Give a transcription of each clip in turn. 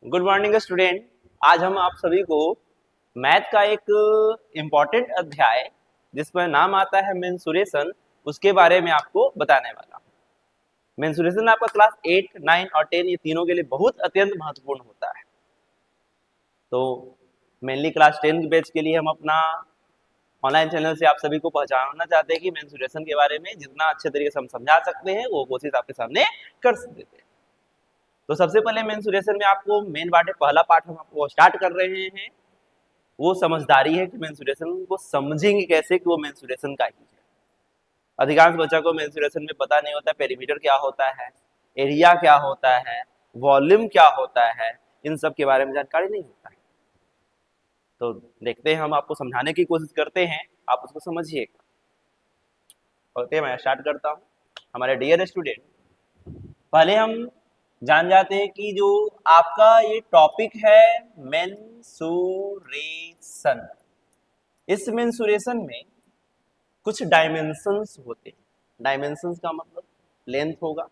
Good morning student. आज हम आप सभी को मैथ का एक इम्पॉर्टेंट अध्याय जिसमें नाम आता है मेंसुरेशन, उसके बारे में आपको बताने वाला हूँ। मेंसुरेशन आपका क्लास 8, 9 और 10 ये तीनों के लिए बहुत अत्यंत महत्वपूर्ण होता है। तो मेनली क्लास 10 बैच के लिए हम अपना ऑनलाइन चैनल से आप सभी को पहचानना चाहते हैं कि मेंसुरेशन के बारे में जितना अच्छे तरीके से हम समझा सकते हैं वो कोशिश आपके सामने कर देते हैं। तो सबसे पहले मेंसुरेशन में आपको मेन पार्ट है, पहला पार्ट हम आपको स्टार्ट कर रहे हैं। वो समझदारी है कि मेंसुरेशन को समझेंगे कैसे कि वो मेंसुरेशन का ही है। अधिकांश बच्चों को मेंसुरेशन में पता नहीं होता पेरीमीटर क्या होता है, एरिया क्या होता है, वॉल्यूम क्या होता है, इन सब के बारे में जानकारी नहीं होता है। तो देखते हैं, हम आपको समझाने की कोशिश करते हैं, आप उसको समझिएगा। ओके, मैं स्टार्ट करता हूँ। हमारे डियर स्टूडेंट, पहले हम जान जाते हैं कि जो आपका ये टॉपिक है मेंसुरेशन। इस मेंसुरेशन में कुछ डायमेंशंस होते हैं। डायमेंशंस का मतलब लेंथ होगा,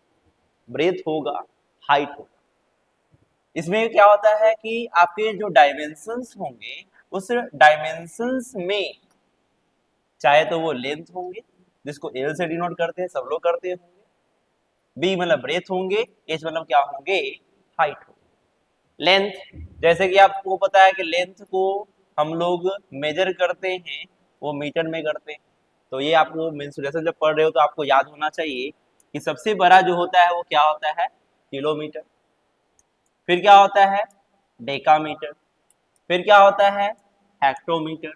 ब्रेथ होगा, हाइट होगा। इसमें क्या होता है कि आपके जो डायमेंशंस होंगे उस डायमेंशंस में चाहे तो वो लेंथ होंगे, जिसको एल से डिनोट करते हैं, सब लोग करते होंगे, बी मतलब ब्रेथ होंगे, एच मतलब क्या होंगे, हाइट होंगे। लेंथ, जैसे कि आपको पता है कि लेंथ को हम लोग मेजर करते हैं, वो मीटर में करते हैं। तो ये आपको मेंसुरेशन जब पढ़ रहे हो तो आपको याद होना चाहिए कि सबसे बड़ा जो होता है वो क्या होता है, किलोमीटर। फिर क्या होता है, डेकामीटर। फिर क्या होता है, हेक्टोमीटर।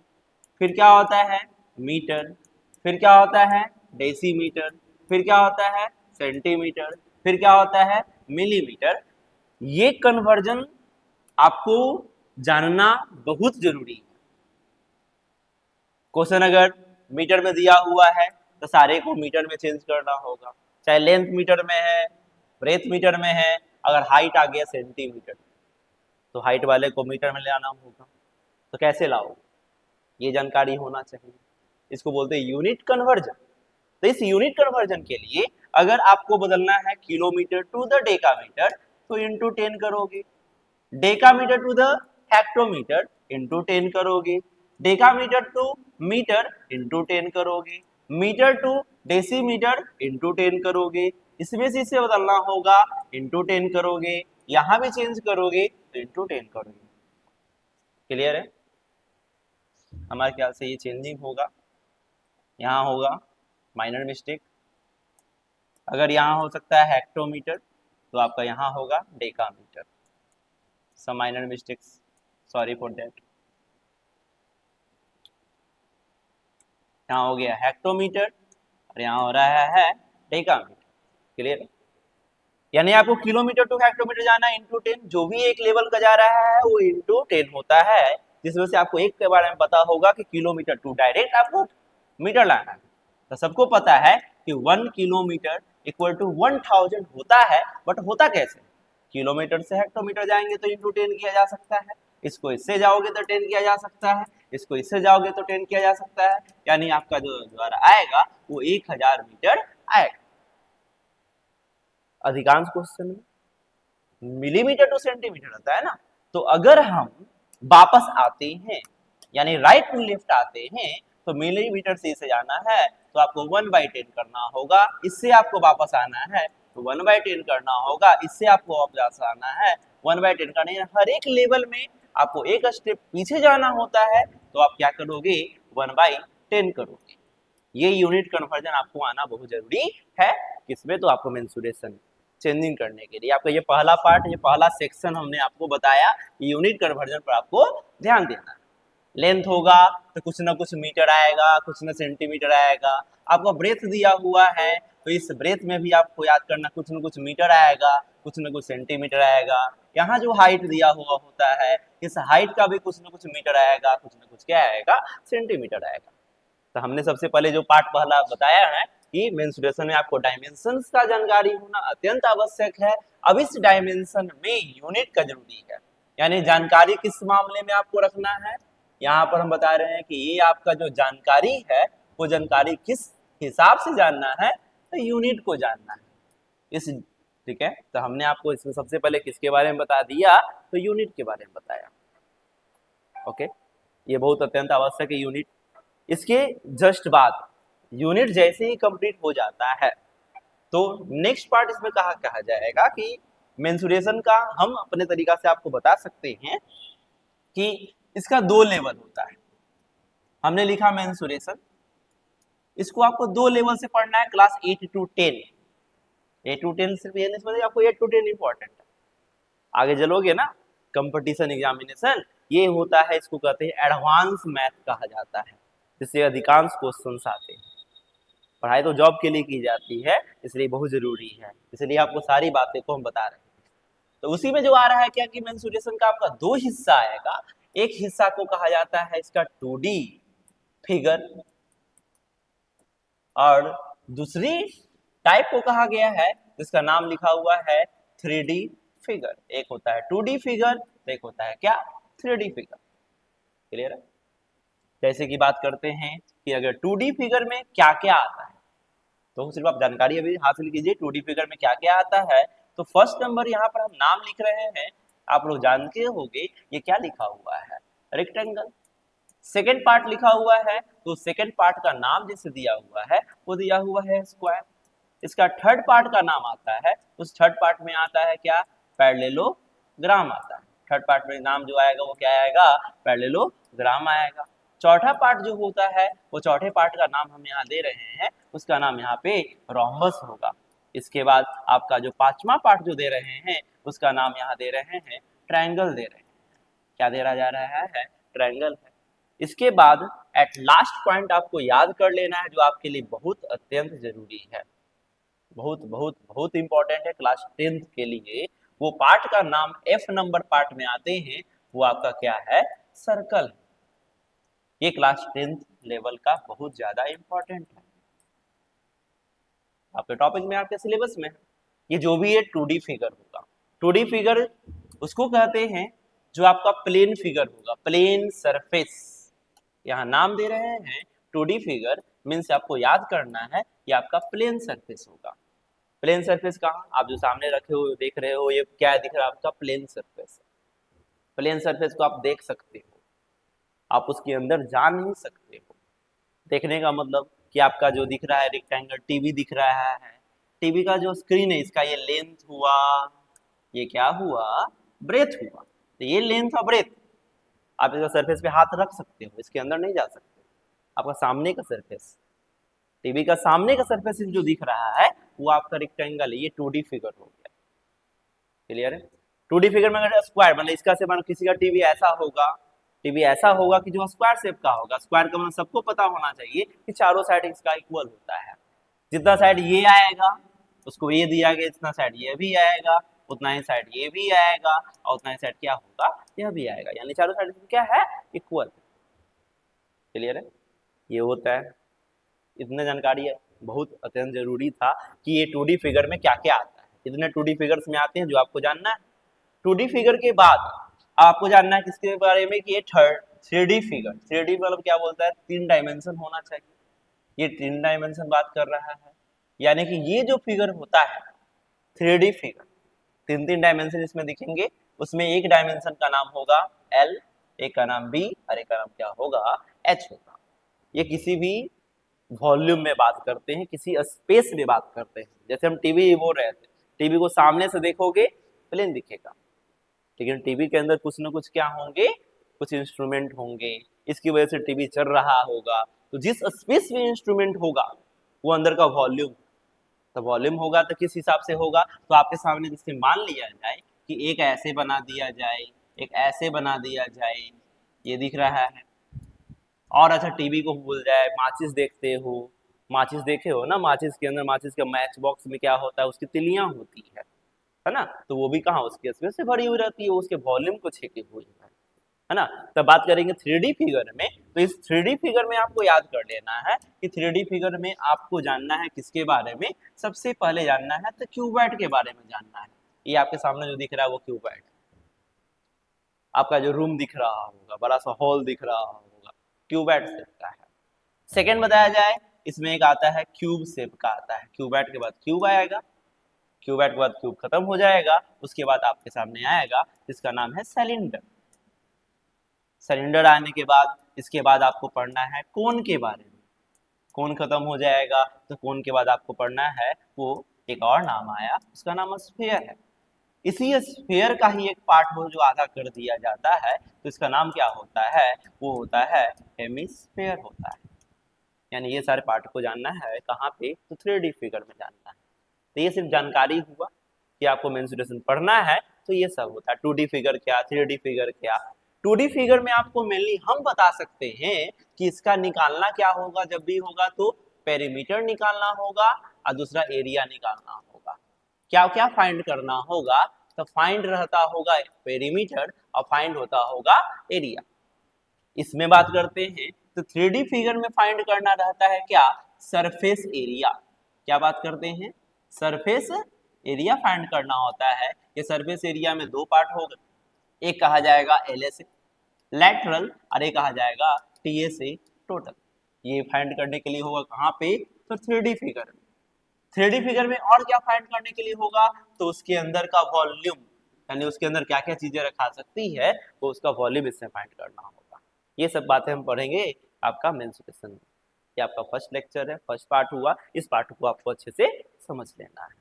फिर क्या होता है, मीटर। फिर क्या होता है, डेसीमीटर। फिर क्या होता है, सेंटीमीटर। फिर क्या होता है, मिलीमीटर। ये कन्वर्जन आपको जानना बहुत जरूरी है। क्वेश्चन अगर मीटर में दिया हुआ है तो सारे को मीटर में चेंज करना होगा, चाहे लेंथ मीटर में है, ब्रेथ मीटर में है, अगर हाइट आ गया सेंटीमीटर तो हाइट वाले को मीटर में ले आना होगा। तो कैसे लाओ, ये जानकारी होना चाहिए। इसको बोलते हैं यूनिट कन्वर्जन। तो इस यूनिट कन्वर्जन के लिए अगर आपको बदलना है किलोमीटर टू द डेकामीटर तो इंटू 10 करोगे, decametre to the hectometre into 10 करोगे, डेकामीटर टू मीटर इंटू 10 करोगे, मीटर टू डेसीमीटर इंटू 10 करोगे। इसमें से इसे बदलना होगा, इंटू 10 करोगे, यहां भी चेंज करोगे तो इंटू 10 करोगे। क्लियर है? हमारे ख्याल से ये चेंजिंग होगा, यहाँ होगा माइनर मिस्टेक। अगर यहाँ हो सकता है हेक्टोमीटर तो आपका यहाँ होगा decametre. Some minor mistakes, sorry for that. यहाँ हो गया हेक्टोमीटर और यहाँ हो रहा है डेकामीटर। क्लियर? यानी आपको किलोमीटर टू हेक्टोमीटर जाना है इंटू 10, जो भी एक लेवल का जा रहा है वो इंटू 10 होता है, जिस वजह से आपको एक के बारे में पता होगा कि किलोमीटर टू डायरेक्ट आपको मीटर लाना है। तो सबको पता है कि 1 किलोमीटर इक्वल टू 1000 होता है, बट होता कैसे, किलोमीटर से हेक्टोमीटर जाएंगे तो इंटू 10 किया जा सकता है, इसको इससे जाओगे तो 10 किया जा सकता है, इसको इससे जाओगे तो 10 किया जा सकता है, यानी आपका जो द्वारा आएगा वो 1000 मीटर आएगा। अधिकांश क्वेश्चन में मिलीमीटर टू सेंटीमीटर होता है ना। तो अगर हम वापस आते हैं यानी राइट टू लेफ्ट आते हैं तो मिलीमीटर से इसे जाना है तो आपको 1/10 करना होगा, इससे आपको वापस आना है तो 1/10 करना होगा, इससे आपको वापस आना है 1/10 करना है। हर एक लेवल में आपको एक स्टेप पीछे जाना होता है तो आप क्या करोगे, 1/10 करोगे। ये यूनिट कन्वर्जन आपको आना बहुत जरूरी है। किसमें, तो आपको मेंसुरेशन चेंजिंग करने के लिए। आपका ये पहला पार्ट, ये पहला सेक्शन हमने आपको बताया, यूनिट कन्वर्जन पर आपको ध्यान देना है। लेंथ होगा तो कुछ ना कुछ मीटर आएगा, कुछ ना सेंटीमीटर आएगा। आपको ब्रेथ दिया हुआ है तो इस ब्रेथ में भी आपको याद करना कुछ ना कुछ मीटर आएगा, कुछ ना कुछ सेंटीमीटर आएगा। यहाँ जो हाइट दिया हुआ होता है इस हाइट का भी कुछ ना कुछ मीटर आएगा, कुछ ना कुछ क्या आएगा, सेंटीमीटर आएगा। तो हमने सबसे पहले जो पार्ट पहला बताया है कि मेंसुरेशन में आपको डायमेंशंस का जानकारी होना अत्यंत आवश्यक है। अब इस डायमेंशन में यूनिट का जरूरी है, यानी जानकारी किस मामले में आपको रखना है। यहाँ पर हम बता रहे हैं कि ये आपका जो जानकारी है वो जानकारी किस हिसाब से जानना है, तो यूनिट को जानना है। इस ठीक है, तो हमने आपको इसमें सबसे पहले किसके बारे में बता दिया, तो यूनिट के बारे में बताया। ओके, ये बहुत अत्यंत आवश्यक है यूनिट। इसके जस्ट बाद यूनिट जैसे ही कंप्लीट हो जाता है तो नेक्स्ट पार्ट इसमें कहा जाएगा कि मेंसुरेशन का हम अपने तरीका से आपको बता सकते हैं कि इसका 2 लेवल होता है। हमने लिखा मेंसुरेशन, इसको आपको 2 लेवल से पढ़ना है, क्लास 8 टू 10। 8 टू 10 सिर्फ ये नहीं समझिए आपको 8 टू 10 इंपॉर्टेंट है, आगे चलोगे ना कंपटीशन एग्जामिनेशन, ये होता है, इसको कहते हैं एडवांस मैथ कहा जाता है, जिससे अधिकांश क्वेश्चंस आते हैं। पढ़ाई तो जॉब के लिए की जाती है, इसलिए बहुत जरूरी है, इसलिए आपको सारी बातें को हम बता रहे हैं। तो उसी में जो आ रहा है क्या कि मेंसुरेशन का आपका 2 हिस्सा आएगा। एक हिस्सा को कहा जाता है इसका 2D फिगर, और दूसरी टाइप को कहा गया है जिसका नाम लिखा हुआ है 3D फिगर। एक होता है 2D फिगर, तो एक होता है क्या 3D फिगर। क्लियर है? जैसे कि बात करते हैं कि अगर 2D फिगर में क्या क्या आता है, तो सिर्फ आप जानकारी अभी हासिल कीजिए 2D फिगर में क्या क्या आता है। तो फर्स्ट नंबर यहाँ पर हम नाम लिख रहे हैं, आप लोग जानते होंगे ये क्या लिखा हुआ है, रेक्टेंगल। सेकेंड पार्ट लिखा हुआ है, तो सेकेंड पार्ट का नाम जैसे दिया हुआ है वो दिया हुआ है स्क्वायर। इसका थर्ड पार्ट का नाम आता है, उस थर्ड पार्ट में आता है क्या, पैरेललोग्राम आता है। थर्ड पार्ट में नाम जो आएगा वो क्या आएगा, पैरेललोग्राम आएगा। चौथा पार्ट जो होता है वो चौथे पार्ट का नाम हम यहाँ दे रहे हैं, उसका नाम यहाँ पे रोम्बस होगा। इसके बाद आपका जो पांचवा पार्ट जो दे रहे हैं उसका नाम यहाँ दे रहे हैं ट्रायंगल दे रहे हैं। क्या दे रहा जा रहा है, ट्रायंगल है। इसके बाद एट लास्ट पॉइंट आपको याद कर लेना है जो आपके लिए बहुत अत्यंत जरूरी है, बहुत बहुत बहुत इंपॉर्टेंट है क्लास 10th के लिए। वो पार्ट का नाम F नंबर पार्ट में आते हैं, वो आपका क्या है, सर्कल। ये क्लास 10th लेवल का बहुत ज्यादा इंपॉर्टेंट है, आपके टॉपिक में, आपके सिलेबस में। ये जो भी है 2D फिगर होगा। 2D फिगर उसको कहते हैं जो आपका प्लेन फिगर होगा, प्लेन सरफेस। यहाँ नाम दे रहे हैं 2D फिगर, मीन्स आपको याद करना है ये आपका प्लेन सरफेस होगा। प्लेन सरफेस कहाँ, आप जो सामने रखे हो देख रहे हो, ये क्या दिख रहा है, आपका प्लेन सरफेस। प्लेन सरफेस को आप देख सकते हो, आप उसके अंदर जा नहीं सकते हो। देखने का मतलब कि आपका जो दिख रहा है रेक्टेंगल टीवी दिख रहा है, टीवी का जो स्क्रीन है इसका ये लेंथ हुआ, ये क्या हुआ, ब्रेथ हुआ। तो ये लेंथ और ब्रेथ, आप इसका सरफेस पे हाथ रख सकते हो, इसके अंदर नहीं जा सकते। आपका सामने का सरफेस, टीवी का सामने का सरफेस जो दिख रहा है वो आपका रेक्टेंगल है, ये 2D फिगर हो गया। क्लियर है? 2D फिगर में अगर स्क्वायर मतलब इसका से मतलब किसी का टीवी ऐसा होगा, टीवी ऐसा होगा कि जो स्क्वायर शेप का होगा। स्क्वायर का मतलब सबको पता होना चाहिए कि चारों साइड इसका इक्वल होता है। जितना साइड ये आएगा उसको ये दिया गया, जितना साइड ये भी आएगा उतना ही साइड ये भी आएगा, और उतना ही साइड क्या होगा, यह भी आएगा, यानी चारों साइड क्या है, इक्वल। क्लियर है? ये होता है, इतने जानकारी है बहुत अत्यंत जरूरी था कि ये 2D फिगर में क्या क्या आता है। इतने 2D फिगर्स में आते हैं जो आपको जानना है। 2D फिगर के बाद आपको जानना है किसके बारे में, कि ये थर्ड 3D फिगर। 3D मतलब क्या बोलता है, 3 डायमेंशन होना चाहिए। ये 3 डायमेंशन बात कर रहा है, यानी कि ये जो फिगर होता है 3D फिगर, 3 डायमेंशन इसमें दिखेंगे। उसमें एक डायमेंशन का नाम होगा L, एक का नाम B और एक का नाम क्या होगा, H होगा। ये किसी भी वॉल्यूम में बात करते हैं, किसी स्पेस में बात करते हैं। जैसे हम टीवी बोल रहे थे, टीवी को सामने से देखोगे प्लेन दिखेगा, लेकिन टीवी के अंदर कुछ ना कुछ क्या होंगे, कुछ इंस्ट्रूमेंट होंगे, इसकी वजह से टीवी चल रहा होगा। तो जिस स्पेस में इंस्ट्रूमेंट होगा वो अंदर का वॉल्यूम, तो वॉल्यूम होगा तो किस हिसाब से होगा, तो आपके सामने जैसे मान लिया जाए कि एक ऐसे बना दिया जाए, एक ऐसे बना दिया जाए, ये दिख रहा है। और अच्छा टीवी को भूल जाए, माचिस देखते हो, माचिस देखे हो ना, माचिस के अंदर माचिस के मैच बॉक्स में क्या होता है, उसकी तिलियां होती है ना, तो वो भी कहाँ उसके स्पेस से भरी हुई रहती है, उसके वॉल्यूम को छेकी हुई है ना। तब बात करेंगे 3D फिगर में, तो इस 3D फिगर में आपको याद कर लेना है कि 3D फिगर में आपको जानना है किसके बारे में, सबसे पहले जानना है तो क्यूबॉइड के बारे में जानना है। ये आपके सामने जो दिख रहा है वो क्यूबॉइड, आपका जो रूम दिख रहा होगा, बड़ा सा हॉल दिख रहा होगा, क्यूबॉइड शेप का है। सेकेंड बताया जाए, इसमें एक आता है क्यूब शेप का आता है, क्यूबॉइड के बाद क्यूब आएगा। क्यूबॉइड के बाद क्यूब खत्म हो जाएगा, उसके बाद आपके सामने आएगा जिसका नाम है सिलेंडर। सिलेंडर आने के बाद इसके बाद आपको पढ़ना है कोन के बारे में। कोन खत्म हो जाएगा तो कोन के बाद आपको पढ़ना है वो एक और नाम आया, उसका नाम स्फीयर है। इसी स्फीयर का ही एक पार्ट हो जो आधा कर दिया जाता है, तो इसका नाम क्या होता है, वो होता है हेमिस्फीयर होता है। यानी ये सारे पार्ट को जानना है कहाँ पे, तो 3D फिगर में जानना है। तो ये सिर्फ जानकारी हुआ कि आपको मेंसुरेशन पढ़ना है, तो ये सब होता है। 2D फिगर क्या, 3D फिगर क्या। 2D फिगर में आपको मेनली हम बता सकते हैं कि इसका निकालना क्या होगा, जब भी होगा तो पेरीमीटर निकालना होगा और दूसरा एरिया निकालना होगा। क्या क्या फाइंड करना होगा, तो फाइंड रहता होगा पेरीमीटर और फाइंड होता होगा एरिया। इसमें बात करते हैं तो 3D फिगर में फाइंड करना रहता है क्या, सरफेस एरिया। क्या बात करते हैं, सरफेस एरिया फाइंड करना होता है। ये सरफेस एरिया में दो पार्ट होगा, एक कहा जाएगा LSA लैटरल और एक कहा जाएगा TSA टोटल। ये फाइंड करने के लिए होगा कहाँ पे, तो 3D फिगर में। 3D फिगर में और क्या फाइंड करने के लिए होगा, तो उसके अंदर का वॉल्यूम, यानी उसके अंदर क्या क्या चीजें रखा सकती है, वो उसका वॉल्यूम इससे फाइंड करना होगा। ये सब बातें हम पढ़ेंगे आपका मेंसुरेशन में। ये आपका फर्स्ट लेक्चर है, फर्स्ट पार्ट हुआ। इस पार्ट को आपको अच्छे से समझ लेना है।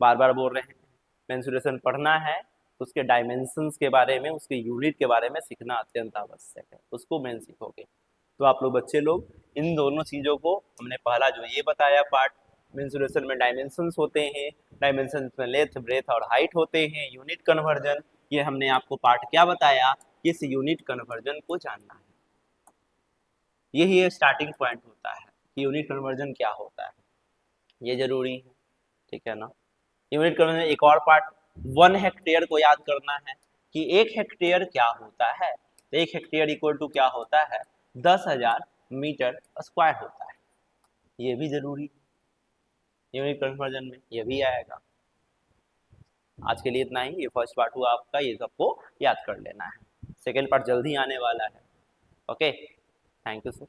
बार बार बोल रहे हैं, मेंसुरेशन पढ़ना है तो उसके डायमेंशंस के बारे में, उसके यूनिट के बारे में सीखना अत्यंत आवश्यक है। उसको मेन सीखोगे तो आप लोग बच्चे लोग इन दोनों चीज़ों को, हमने पहला जो ये बताया पार्ट, मेंसुरेशन में डायमेंशंस होते हैं, डायमेंशंस में लेंथ ब्रेथ और हाइट होते हैं, यूनिट कन्वर्जन, ये हमने आपको पार्ट क्या बताया, इस यूनिट कन्वर्जन को जानना है। यही स्टार्टिंग पॉइंट होता है कि यूनिट कन्वर्जन क्या होता है, ये जरूरी है, ठीक है ना। यूनिट कन्वर्जन एक और पार्ट 1 हेक्टेयर को याद करना है कि 1 हेक्टेयर क्या होता है। तो 1 हेक्टेयर इक्वल टू क्या होता है, 10,000 मीटर स्क्वायर होता है। ये भी जरूरी है, यूनिट कन्वर्जन में ये भी आएगा। आज के लिए इतना ही, ये फर्स्ट पार्ट हुआ आपका, ये सबको याद कर लेना है। सेकेंड पार्ट जल्दी आने वाला है। Okay, thank you sir.